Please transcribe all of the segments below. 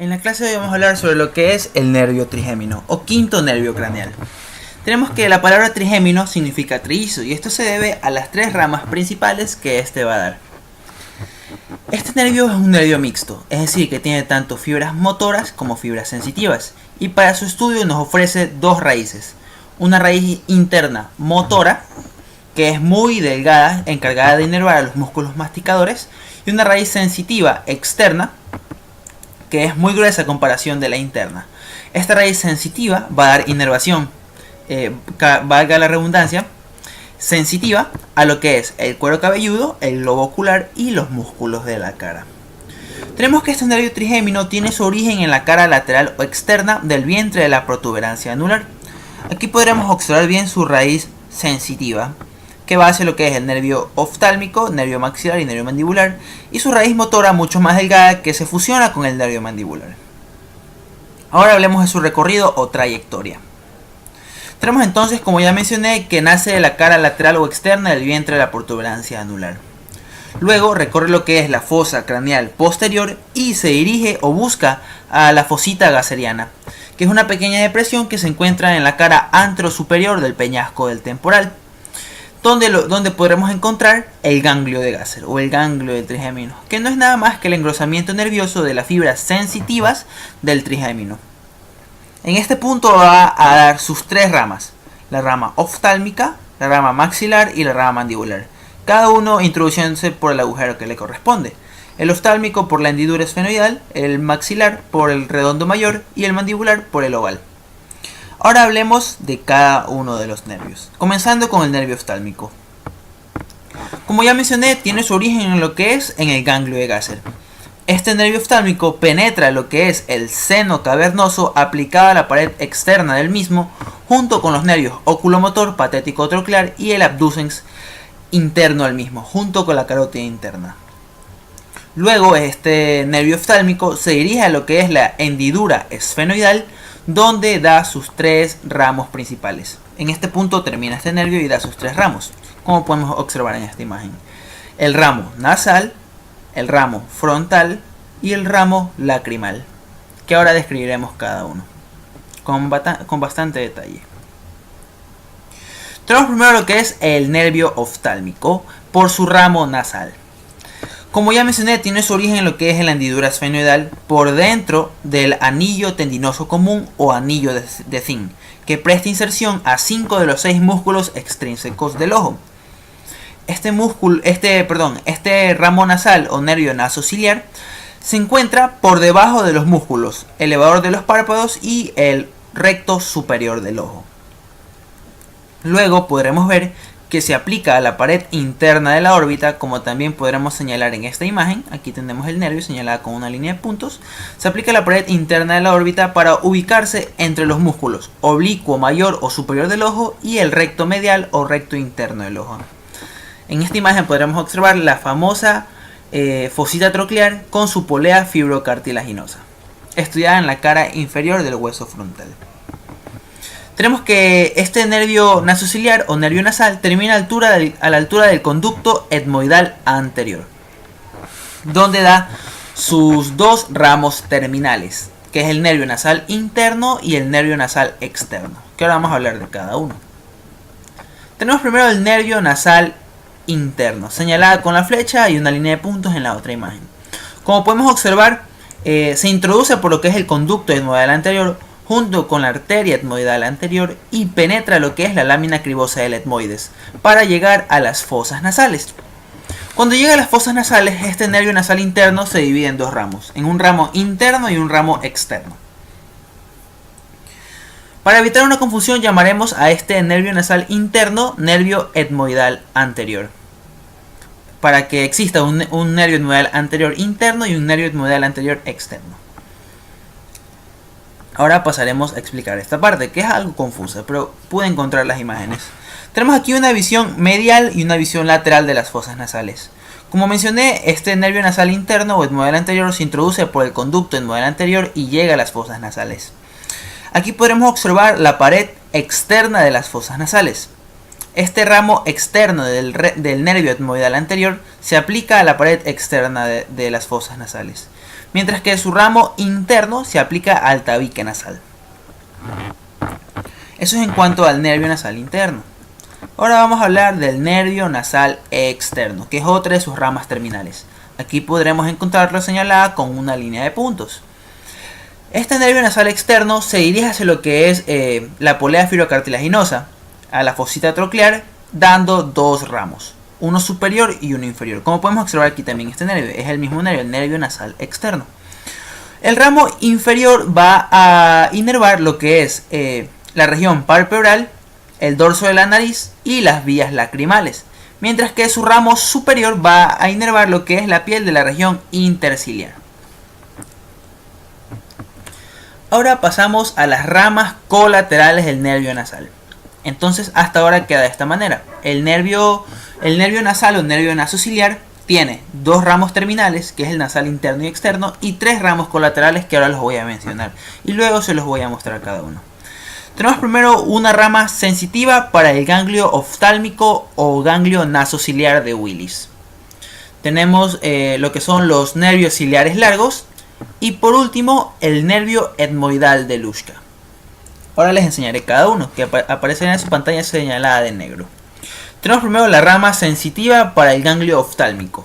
En la clase de hoy vamos a hablar sobre lo que es el nervio trigémino o quinto nervio craneal. Tenemos que la palabra trigémino significa trillizo y esto se debe a las tres ramas principales que este va a dar. Este nervio es un nervio mixto, es decir, que tiene tanto fibras motoras como fibras sensitivas, y para su estudio nos ofrece dos raíces. Una raíz interna motora, que es muy delgada, encargada de inervar a los músculos masticadores, y una raíz sensitiva externa, que es muy gruesa a comparación de la interna. Esta raíz sensitiva va a dar inervación, valga la redundancia, sensitiva a lo que es el cuero cabelludo, el globo ocular y los músculos de la cara. Tenemos que este nervio trigémino tiene su origen en la cara lateral o externa del vientre de la protuberancia anular. Aquí podremos observar bien su raíz sensitiva, que va hacia lo que es el nervio oftálmico, nervio maxilar y nervio mandibular, y su raíz motora mucho más delgada que se fusiona con el nervio mandibular. Ahora hablemos de su recorrido o trayectoria. Tenemos entonces, como ya mencioné, que nace de la cara lateral o externa del vientre de la protuberancia anular. Luego recorre lo que es la fosa craneal posterior y se dirige o busca a la fosita gasseriana, que es una pequeña depresión que se encuentra en la cara anterosuperior del peñasco del temporal, donde podremos encontrar el ganglio de Gasser o el ganglio del trigémino, que no es nada más que el engrosamiento nervioso de las fibras sensitivas del trigémino. En este punto va a dar sus tres ramas: la rama oftálmica, la rama maxilar y la rama mandibular, cada uno introduciéndose por el agujero que le corresponde. El oftálmico por la hendidura esfenoidal, el maxilar por el redondo mayor y el mandibular por el oval. Ahora hablemos de cada uno de los nervios, comenzando con el nervio oftálmico. Como ya mencioné, tiene su origen en lo que es en el ganglio de Gasser. Este nervio oftálmico penetra lo que es el seno cavernoso aplicado a la pared externa del mismo, junto con los nervios oculomotor, patético troclear y el abducens interno al mismo, junto con la carótida interna. Luego este nervio oftálmico se dirige a lo que es la hendidura esfenoidal, donde da sus tres ramos principales. En este punto termina este nervio y da sus tres ramos, como podemos observar en esta imagen: el ramo nasal, el ramo frontal y el ramo lacrimal, que ahora describiremos cada uno con bastante detalle. Tenemos primero lo que es el nervio oftálmico por su ramo nasal. Como ya mencioné, tiene su origen en lo que es la hendidura esfenoidal por dentro del anillo tendinoso común o anillo de Zinc, que presta inserción a 5 de los 6 músculos extrínsecos del ojo. Este ramo nasal o nervio nasociliar se encuentra por debajo de los músculos elevador de los párpados y el recto superior del ojo. Luego podremos ver que se aplica a la pared interna de la órbita, como también podremos señalar en esta imagen. Aquí tenemos el nervio señalado con una línea de puntos. Se aplica a la pared interna de la órbita para ubicarse entre los músculos oblicuo mayor o superior del ojo y el recto medial o recto interno del ojo. En esta imagen podremos observar la famosa fosita troclear con su polea fibrocartilaginosa, estudiada en la cara inferior del hueso frontal. Tenemos que este nervio nasociliar o nervio nasal termina a la altura del conducto etmoidal anterior, donde da sus dos ramos terminales, que es el nervio nasal interno y el nervio nasal externo, que ahora vamos a hablar de cada uno. Tenemos primero el nervio nasal interno, señalada con la flecha y una línea de puntos en la otra imagen. Como podemos observar, se introduce por lo que es el conducto etmoidal anterior, junto con la arteria etmoidal anterior, y penetra lo que es la lámina cribosa del etmoides para llegar a las fosas nasales. Cuando llega a las fosas nasales, este nervio nasal interno se divide en dos ramos, en un ramo interno y un ramo externo. Para evitar una confusión, llamaremos a este nervio nasal interno nervio etmoidal anterior, para que exista un nervio etmoidal anterior interno y un nervio etmoidal anterior externo. Ahora pasaremos a explicar esta parte, que es algo confusa, pero pude encontrar las imágenes. Tenemos aquí una visión medial y una visión lateral de las fosas nasales. Como mencioné, este nervio nasal interno o etmoidal anterior se introduce por el conducto etmoidal anterior y llega a las fosas nasales. Aquí podremos observar la pared externa de las fosas nasales. Este ramo externo del nervio etmoidal anterior se aplica a la pared externa de las fosas nasales, mientras que su ramo interno se aplica al tabique nasal. Eso es en cuanto al nervio nasal interno. Ahora vamos a hablar del nervio nasal externo, que es otra de sus ramas terminales. Aquí podremos encontrarlo señalada con una línea de puntos. Este nervio nasal externo se dirige hacia lo que es la polea fibrocartilaginosa, a la fosita troclear, dando dos ramos, uno superior y uno inferior. Como podemos observar aquí también este nervio, es el mismo nervio, el nervio nasal externo. El ramo inferior va a inervar lo que es la región palpebral, el dorso de la nariz y las vías lacrimales, mientras que su ramo superior va a inervar lo que es la piel de la región interciliar. Ahora pasamos a las ramas colaterales del nervio nasal. Entonces hasta ahora queda de esta manera. El nervio nasal o nervio nasociliar tiene dos ramos terminales, que es el nasal interno y externo, y tres ramos colaterales que ahora los voy a mencionar y luego se los voy a mostrar cada uno. Tenemos primero una rama sensitiva para el ganglio oftálmico o ganglio nasociliar de Willis. Tenemos lo que son los nervios ciliares largos y por último el nervio etmoidal de Luschka. Ahora les enseñaré cada uno, que aparecerá en su pantalla señalada de negro. Tenemos primero la rama sensitiva para el ganglio oftálmico.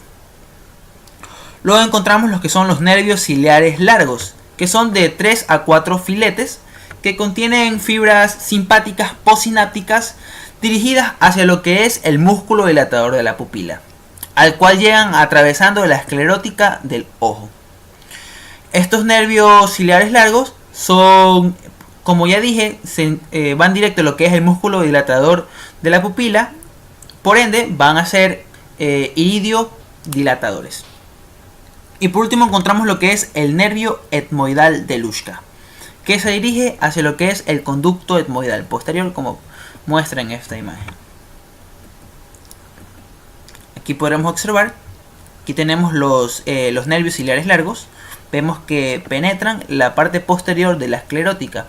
Luego encontramos los que son los nervios ciliares largos, que son de 3 a 4 filetes, que contienen fibras simpáticas posinápticas dirigidas hacia lo que es el músculo dilatador de la pupila, al cual llegan atravesando la esclerótica del ojo. Estos nervios ciliares largos son, como ya dije, van directo a lo que es el músculo dilatador de la pupila, por ende van a ser iridodilatadores. Y por último encontramos lo que es el nervio etmoidal de Luschka, que se dirige hacia lo que es el conducto etmoidal posterior, como muestra en esta imagen. Aquí podremos observar, aquí tenemos los nervios ciliares largos. Vemos que penetran la parte posterior de la esclerótica,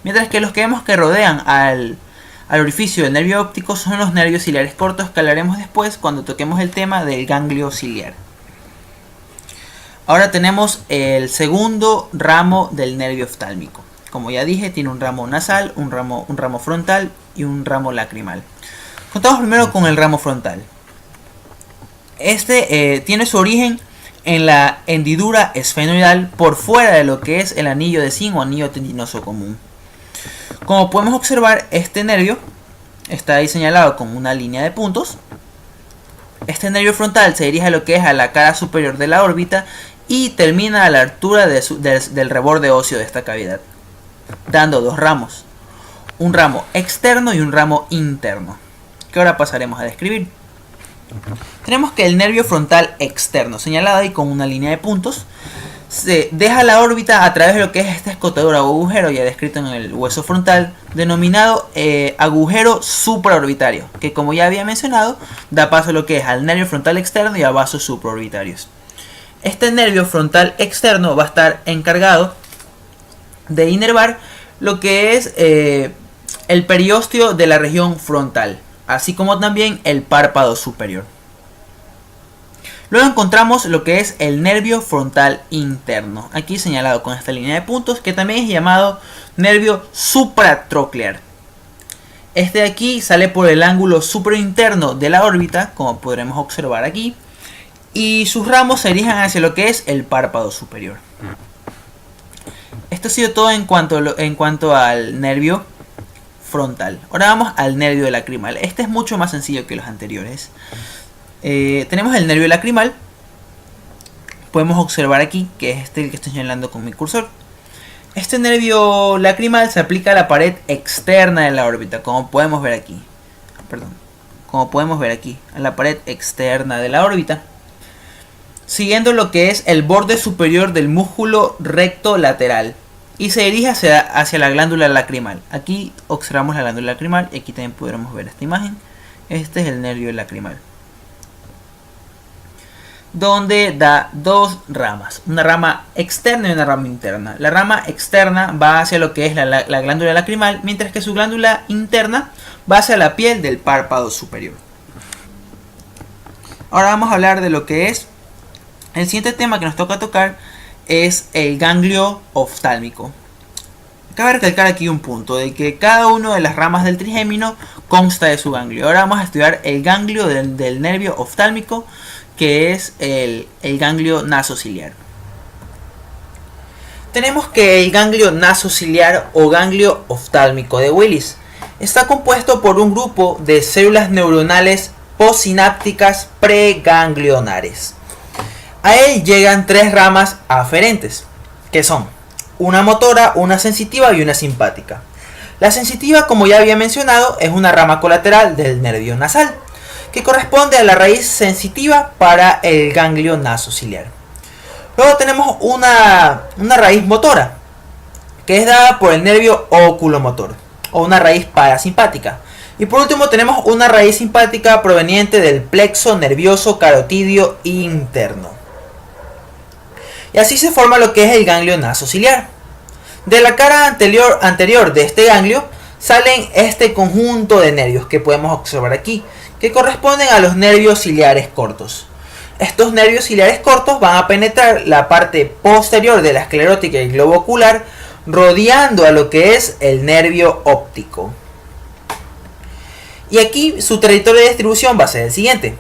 mientras que los que vemos que rodean al orificio del nervio óptico son los nervios ciliares cortos, que hablaremos después cuando toquemos el tema del ganglio ciliar. Ahora tenemos el segundo ramo del nervio oftálmico. Como ya dije, tiene un ramo nasal, un ramo frontal y un ramo lacrimal. Contamos primero con el ramo frontal. Este tiene su origen en la hendidura esfenoidal por fuera de lo que es el anillo de zinc o anillo tendinoso común. Como podemos observar, este nervio está ahí señalado con una línea de puntos. Este nervio frontal se dirige a lo que es a la cara superior de la órbita y termina a la altura del reborde óseo de esta cavidad, dando dos ramos, un ramo externo y un ramo interno, que ahora pasaremos a describir. Tenemos que el nervio frontal externo, señalado ahí con una línea de puntos, se deja la órbita a través de lo que es esta escotadura o agujero ya descrito en el hueso frontal, denominado agujero supraorbitario, que como ya había mencionado, da paso a lo que es al nervio frontal externo y a vasos supraorbitarios. Este nervio frontal externo va a estar encargado de inervar lo que es el periósteo de la región frontal, así como también el párpado superior. Luego encontramos lo que es el nervio frontal interno, aquí señalado con esta línea de puntos, que también es llamado nervio supratroclear. Este de aquí sale por el ángulo superinterno de la órbita, como podremos observar aquí, y sus ramos se dirigen hacia lo que es el párpado superior. Esto ha sido todo en cuanto al nervio frontal. Ahora vamos al nervio lacrimal. Este es mucho más sencillo que los anteriores. Tenemos el nervio lacrimal. Podemos observar aquí que es el que estoy señalando con mi cursor. Este nervio lacrimal se aplica a la pared externa de la órbita, como podemos ver aquí. A la pared externa de la órbita, siguiendo lo que es el borde superior del músculo recto lateral, y se dirige hacia la glándula lacrimal. Aquí observamos la glándula lacrimal y aquí también podremos ver esta imagen. Este es el nervio lacrimal, donde da dos ramas, una rama externa y una rama interna. La rama externa va hacia lo que es la glándula lacrimal, mientras que su glándula interna va hacia la piel del párpado superior. Ahora vamos a hablar de lo que es el siguiente tema que nos toca tocar, es el ganglio oftálmico. Cabe recalcar aquí un punto, de que cada una de las ramas del trigémino consta de su ganglio. Ahora vamos a estudiar el ganglio del nervio oftálmico, que es el ganglio nasociliar. Tenemos que el ganglio nasociliar o ganglio oftálmico de Willis está compuesto por un grupo de células neuronales postsinápticas preganglionares. A él llegan tres ramas aferentes, que son una motora, una sensitiva y una simpática. La sensitiva, como ya había mencionado, es una rama colateral del nervio nasal, que corresponde a la raíz sensitiva para el ganglio nasociliar. Luego tenemos una raíz motora, que es dada por el nervio oculomotor, o una raíz parasimpática. Y por último tenemos una raíz simpática proveniente del plexo nervioso carotidio interno. Y así se forma lo que es el ganglio nasociliar. De la cara anterior de este ganglio salen este conjunto de nervios que podemos observar aquí, que corresponden a los nervios ciliares cortos. Estos nervios ciliares cortos van a penetrar la parte posterior de la esclerótica y el globo ocular, rodeando a lo que es el nervio óptico. Y aquí su territorio de distribución va a ser el siguiente.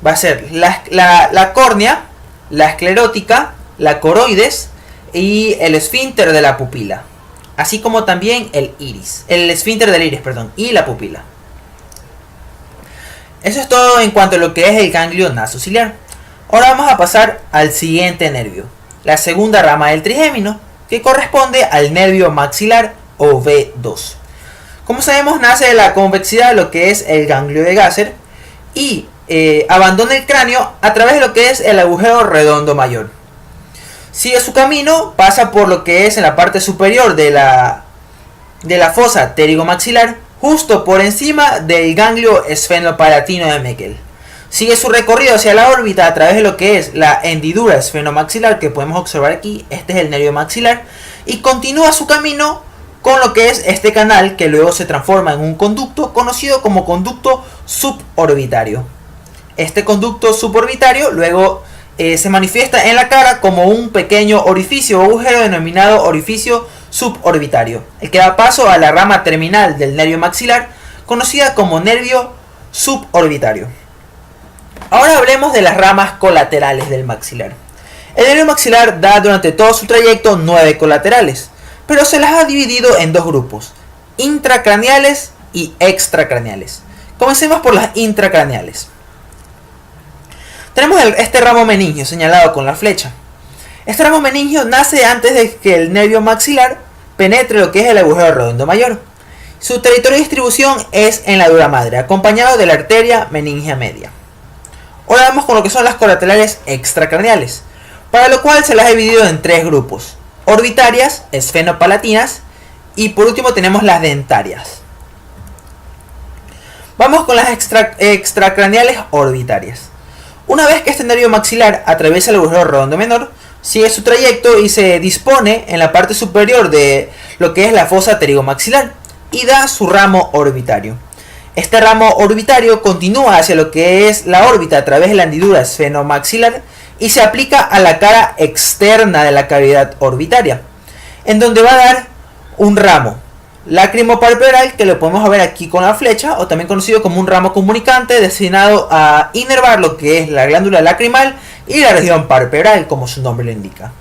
Va a ser la córnea, la esclerótica, la coroides y el esfínter de la pupila, así como también el esfínter del iris, y la pupila. Eso es todo en cuanto a lo que es el ganglio nasociliar. Ahora vamos a pasar al siguiente nervio, la segunda rama del trigémino, que corresponde al nervio maxilar o V2. Como sabemos, nace de la convexidad de lo que es el ganglio de Gasser y abandona el cráneo a través de lo que es el agujero redondo mayor. Sigue su camino, pasa por lo que es en la parte superior de la fosa pterigomaxilar, justo por encima del ganglio esfenopalatino de Meckel. Sigue su recorrido hacia la órbita a través de lo que es la hendidura esfenomaxilar, que podemos observar aquí. Este es el nervio maxilar, y continúa su camino con lo que es este canal, que luego se transforma en un conducto conocido como conducto suborbitario. Este conducto suborbitario luego se manifiesta en la cara como un pequeño orificio o agujero denominado orificio suborbitario, el que da paso a la rama terminal del nervio maxilar, conocida como nervio suborbitario. Ahora hablemos de las ramas colaterales del maxilar. El nervio maxilar da durante todo su trayecto 9 colaterales, pero se las ha dividido en dos grupos, intracraneales y extracraneales. Comencemos por las intracraneales. Tenemos este ramo meningio señalado con la flecha. Este ramo meningio nace antes de que el nervio maxilar penetre lo que es el agujero redondo mayor. Su territorio de distribución es en la dura madre, acompañado de la arteria meningia media. Ahora vamos con lo que son las colaterales extracraneales, para lo cual se las ha dividido en tres grupos: orbitarias, esfenopalatinas y por último tenemos las dentarias. Vamos con las extracraneales orbitarias. Una vez que este nervio maxilar atraviesa el agujero redondo menor, sigue su trayecto y se dispone en la parte superior de lo que es la fosa pterigomaxilar y da su ramo orbitario. Este ramo orbitario continúa hacia lo que es la órbita a través de la hendidura esfenomaxilar y se aplica a la cara externa de la cavidad orbitaria, en donde va a dar un ramo lacrimopalpebral, que lo podemos ver aquí con la flecha, o también conocido como un ramo comunicante destinado a inervar lo que es la glándula lacrimal y la región palpebral, como su nombre lo indica.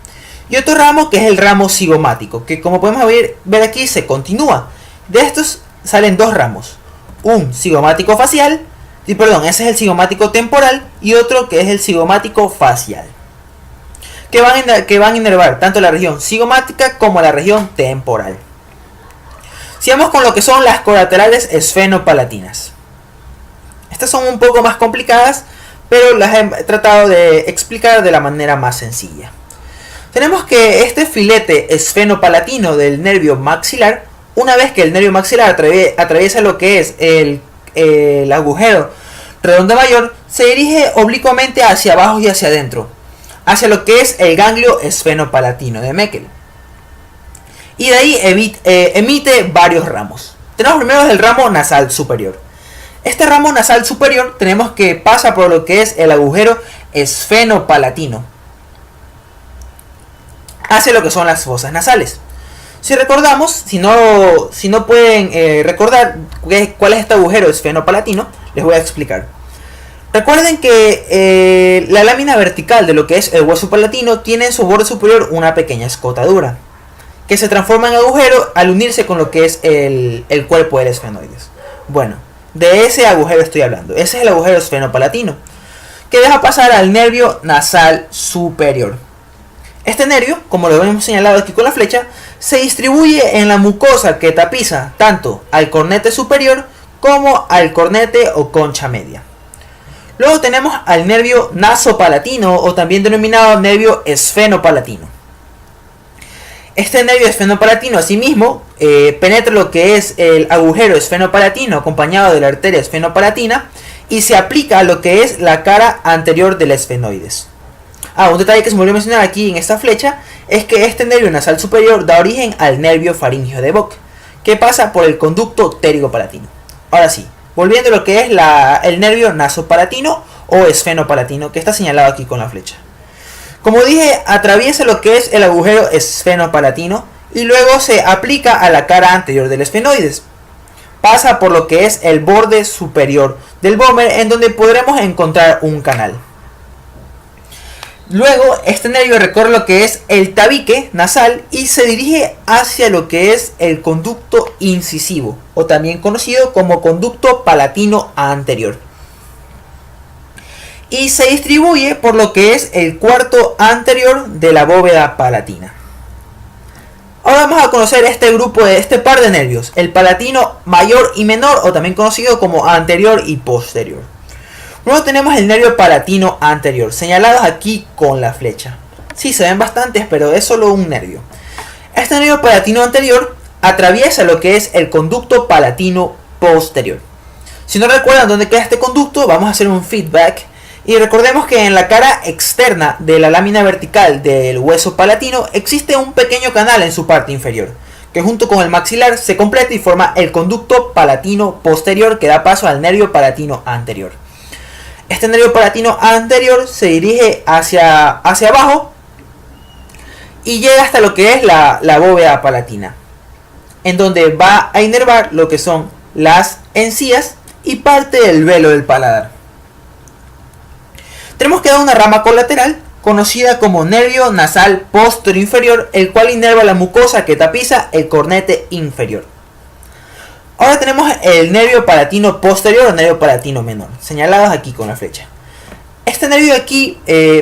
Y otro ramo que es el ramo cigomático, que como podemos ver aquí se continúa. De estos salen dos ramos, un cigomático facial, ese es el cigomático temporal, y otro que es el cigomático facial, que van a inervar tanto la región cigomática como la región temporal. Sigamos con lo que son las colaterales esfenopalatinas. Estas son un poco más complicadas, pero las he tratado de explicar de la manera más sencilla. Tenemos que este filete esfenopalatino del nervio maxilar, una vez que el nervio maxilar atraviesa lo que es el agujero redondo mayor, se dirige oblicuamente hacia abajo y hacia adentro, hacia lo que es el ganglio esfenopalatino de Meckel. Y de ahí emite varios ramos. Tenemos primero el ramo nasal superior. Este ramo nasal superior tenemos que pasa por lo que es el agujero esfenopalatino. hacia lo que son las fosas nasales. Si recordamos, si no pueden recordar cuál es este agujero esfenopalatino, les voy a explicar. Recuerden que la lámina vertical de lo que es el hueso palatino tiene en su borde superior una pequeña escotadura, que se transforma en agujero al unirse con lo que es el cuerpo del esfenoides. Bueno, de ese agujero estoy hablando. Ese es el agujero esfenopalatino, que deja pasar al nervio nasal superior. Este nervio, como lo hemos señalado aquí con la flecha, se distribuye en la mucosa que tapiza tanto al cornete superior como al cornete o concha media. Luego tenemos al nervio nasopalatino, o también denominado nervio esfenopalatino. Este nervio esfenopalatino asimismo penetra lo que es el agujero esfenopalatino acompañado de la arteria esfenopalatina y se aplica a lo que es la cara anterior del esfenoides. Un detalle que se me olvidó mencionar aquí en esta flecha es que este nervio nasal superior da origen al nervio faríngeo de Bock, que pasa por el conducto pterigopalatino. Ahora sí, volviendo a lo que es el nervio nasopalatino o esfenopalatino, que está señalado aquí con la flecha. Como dije, atraviesa lo que es el agujero esfenopalatino y luego se aplica a la cara anterior del esfenoides. Pasa por lo que es el borde superior del vómer, en donde podremos encontrar un canal. Luego, este nervio recorre lo que es el tabique nasal y se dirige hacia lo que es el conducto incisivo, o también conocido como conducto palatino anterior. Y se distribuye por lo que es el cuarto anterior de la bóveda palatina. Ahora vamos a conocer este par de nervios, el palatino mayor y menor, o también conocido como anterior y posterior. Luego tenemos el nervio palatino anterior, señalados aquí con la flecha. Sí, se ven bastantes, pero es solo un nervio. Este nervio palatino anterior atraviesa lo que es el conducto palatino posterior. Si no recuerdan dónde queda este conducto, vamos a hacer un feedback. Y recordemos que en la cara externa de la lámina vertical del hueso palatino existe un pequeño canal en su parte inferior, que junto con el maxilar se completa y forma el conducto palatino posterior que da paso al nervio palatino anterior. Este nervio palatino anterior se dirige hacia abajo y llega hasta lo que es la bóveda palatina, en donde va a inervar lo que son las encías y parte del velo del paladar. Tenemos que dar una rama colateral conocida como nervio nasal posterior inferior, el cual inerva la mucosa que tapiza el cornete inferior. Ahora tenemos el nervio palatino posterior o nervio palatino menor, señalados aquí con la flecha. Este nervio de aquí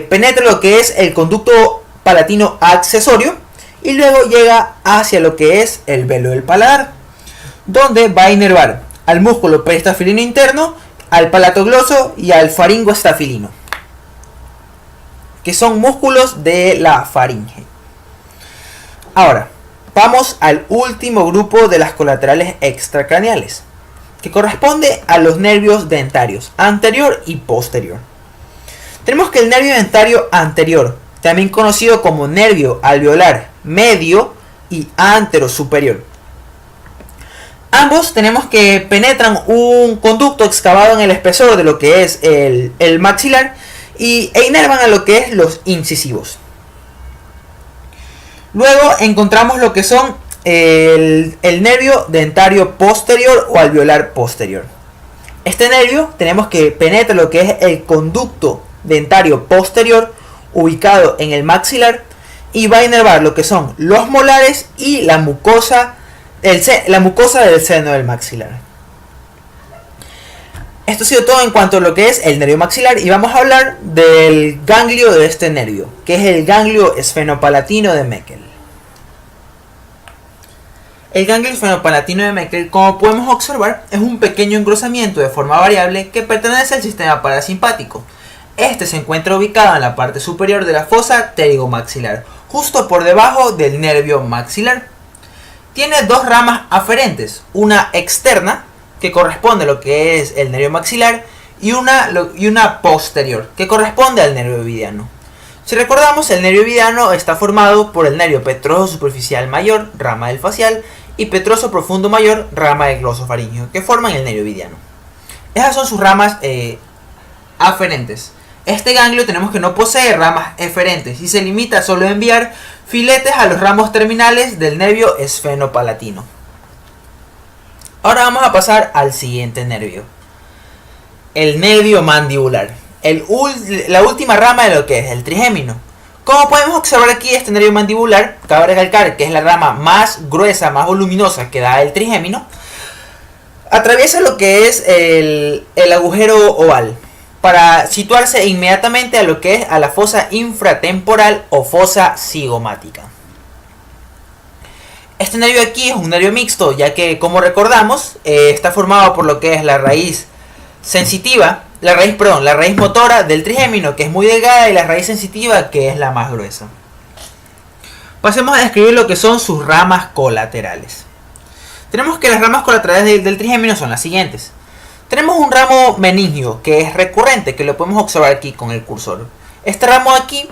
penetra lo que es el conducto palatino accesorio y luego llega hacia lo que es el velo del paladar, donde va a inervar al músculo peristafilino interno, al palatogloso y al faringoestafilino, que son músculos de la faringe. Ahora, vamos al último grupo de las colaterales extracraneales, que corresponde a los nervios dentarios, anterior y posterior. Tenemos que el nervio dentario anterior, también conocido como nervio alveolar medio y antero superior. Ambos tenemos que penetran un conducto excavado en el espesor de lo que es el maxilar e inervan a lo que es los incisivos. Luego encontramos lo que son el nervio dentario posterior o alveolar posterior. Este nervio tenemos que penetra lo que es el conducto dentario posterior ubicado en el maxilar y va a inervar lo que son los molares y la mucosa del seno del maxilar. Esto ha sido todo en cuanto a lo que es el nervio maxilar y vamos a hablar del ganglio de este nervio, que es el ganglio esfenopalatino de Meckel. El ganglio esfenopalatino de Meckel, como podemos observar, es un pequeño engrosamiento de forma variable que pertenece al sistema parasimpático. Este se encuentra ubicado en la parte superior de la fosa pterigomaxilar, justo por debajo del nervio maxilar. Tiene dos ramas aferentes, una externa, que corresponde a lo que es el nervio maxilar, y una posterior, que corresponde al nervio ovidiano. Si recordamos, el nervio ovidiano está formado por el nervio petroso superficial mayor, rama del facial, y petroso profundo mayor, rama del glosofaríngeo, que forman el nervio ovidiano. Esas son sus ramas aferentes. Este ganglio tenemos que no posee ramas eferentes y se limita solo a enviar filetes a los ramos terminales del nervio esfenopalatino. Ahora vamos a pasar al siguiente nervio, el nervio mandibular, la última rama de lo que es el trigémino. Como podemos observar aquí, este nervio mandibular, cabe recalcar que es la rama más gruesa, más voluminosa que da el trigémino, atraviesa lo que es el agujero oval para situarse inmediatamente a lo que es a la fosa infratemporal o fosa cigomática. Este nervio aquí es un nervio mixto, ya que, como recordamos, está formado por lo que es la raíz sensitiva, la raíz motora del trigémino, que es muy delgada, y la raíz sensitiva, que es la más gruesa. Pasemos a describir lo que son sus ramas colaterales. Tenemos que las ramas colaterales del trigémino son las siguientes. Tenemos un ramo meningio, que es recurrente, que lo podemos observar aquí con el cursor. Este ramo aquí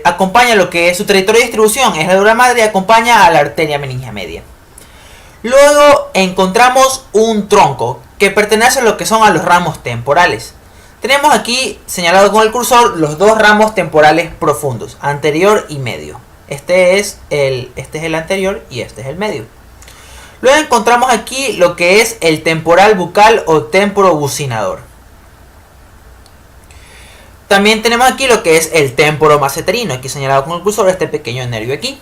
acompaña lo que es su territorio de distribución, es la dura madre, y acompaña a la arteria meningia media. Luego encontramos un tronco, que pertenece a lo que son a los ramos temporales. Tenemos aquí señalado con el cursor los dos ramos temporales profundos, anterior y medio. Este es el anterior y este es el medio. Luego encontramos aquí lo que es el temporal bucal o temporobucinador. También tenemos aquí lo que es el temporomaceterino, aquí señalado con el cursor, este pequeño nervio aquí.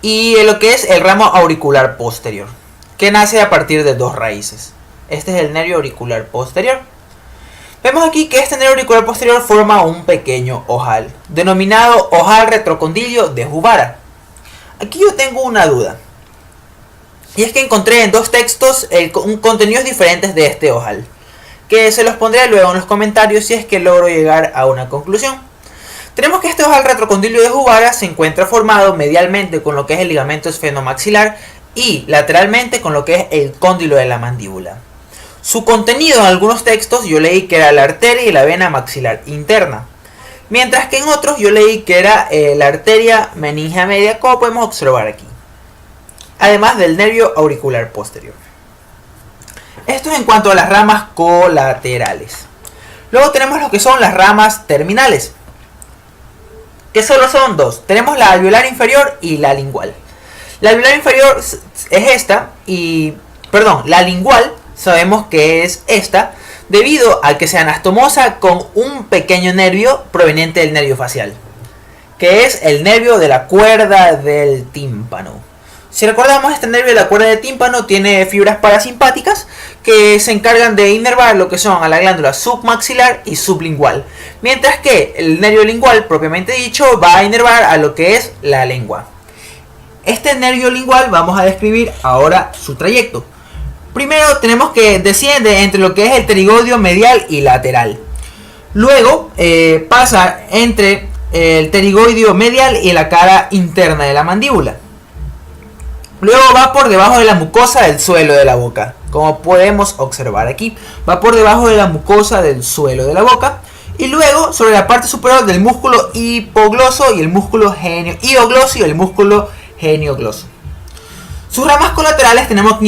Y lo que es el ramo auricular posterior, que nace a partir de dos raíces. Este es el nervio auricular posterior. Vemos aquí que este nervio auricular posterior forma un pequeño ojal, denominado ojal retrocondilio de Juvara. Aquí yo tengo una duda. Y es que encontré en dos textos contenidos diferentes de este ojal, que se los pondré luego en los comentarios si es que logro llegar a una conclusión. Tenemos que este ojal retrocondilio de Juvara se encuentra formado medialmente con lo que es el ligamento esfenomaxilar y lateralmente con lo que es el cóndilo de la mandíbula. Su contenido en algunos textos yo leí que era la arteria y la vena maxilar interna, mientras que en otros yo leí que era la arteria meningia media, como podemos observar aquí, además del nervio auricular posterior. Esto es en cuanto a las ramas colaterales. Luego tenemos lo que son las ramas terminales, que solo son dos. Tenemos la alveolar inferior y la lingual. La alveolar inferior es esta la lingual sabemos que es esta debido a que se anastomosa con un pequeño nervio proveniente del nervio facial, que es el nervio de la cuerda del tímpano. Si recordamos, este nervio de la cuerda del tímpano tiene fibras parasimpáticas que se encargan de inervar lo que son a la glándula submaxilar y sublingual, mientras que el nervio lingual, propiamente dicho, va a inervar a lo que es la lengua. Este nervio lingual vamos a describir ahora su trayecto. Primero tenemos que desciende entre lo que es el pterigodio medial y lateral. Luego pasa entre el pterigodio medial y la cara interna de la mandíbula. Luego va por debajo de la mucosa del suelo de la boca, como podemos observar aquí. Va por debajo de la mucosa del suelo de la boca. Y luego sobre la parte superior del músculo hipogloso y el músculo hiogloso y el músculo geniogloso. Sus ramas colaterales tenemos que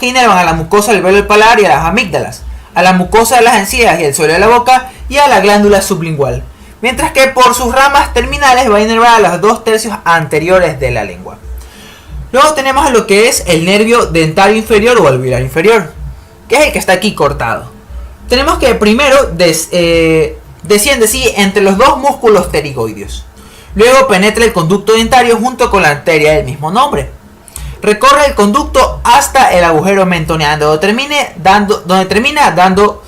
inervan a la mucosa del alvéolo palar y a las amígdalas, a la mucosa de las encías y el suelo de la boca y a la glándula sublingual. Mientras que por sus ramas terminales va a inervar a los 2/3 anteriores de la lengua. Luego tenemos a lo que es el nervio dentario inferior o alveolar inferior, que es el que está aquí cortado. Tenemos que primero desciende entre los dos músculos pterigoideos. Luego penetra el conducto dentario junto con la arteria del mismo nombre. Recorre el conducto hasta el agujero mentoneano, donde termina dando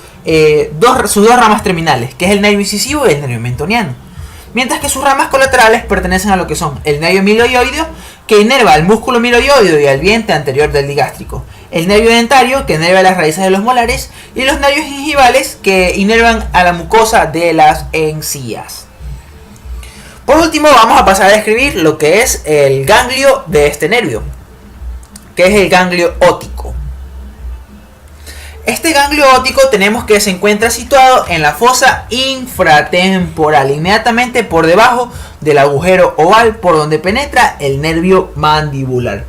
sus dos ramas terminales, que es el nervio incisivo y el nervio mentoniano. Mientras que sus ramas colaterales pertenecen a lo que son el nervio miloioideo, que inerva al músculo miloioideo y al diente anterior del digástrico, el nervio dentario, que inerva las raíces de los molares, y los nervios gingivales, que inervan a la mucosa de las encías. Por último, vamos a pasar a describir lo que es el ganglio de este nervio, que es el ganglio óptico. Este ganglio óptico tenemos que se encuentra situado en la fosa infratemporal, inmediatamente por debajo del agujero oval por donde penetra el nervio mandibular.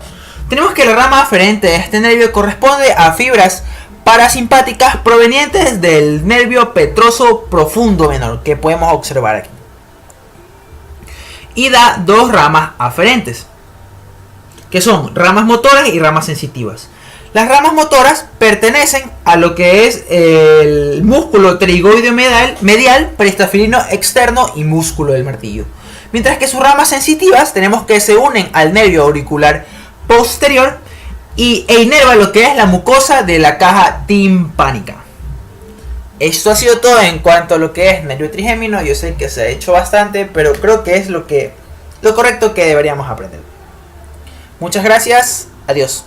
Tenemos que la rama aferente de este nervio corresponde a fibras parasimpáticas provenientes del nervio petroso profundo menor, que podemos observar aquí. y da dos ramas aferentes, que son ramas motoras y ramas sensitivas. Las ramas motoras pertenecen a lo que es el músculo pterigoideo medial, peristafilino externo y músculo del martillo. Mientras que sus ramas sensitivas tenemos que se unen al nervio auricular posterior e inerva lo que es la mucosa de la caja timpánica. Esto ha sido todo en cuanto a lo que es nervio trigémino. Yo sé que se ha hecho bastante, pero creo que es lo correcto que deberíamos aprender. Muchas gracias, adiós.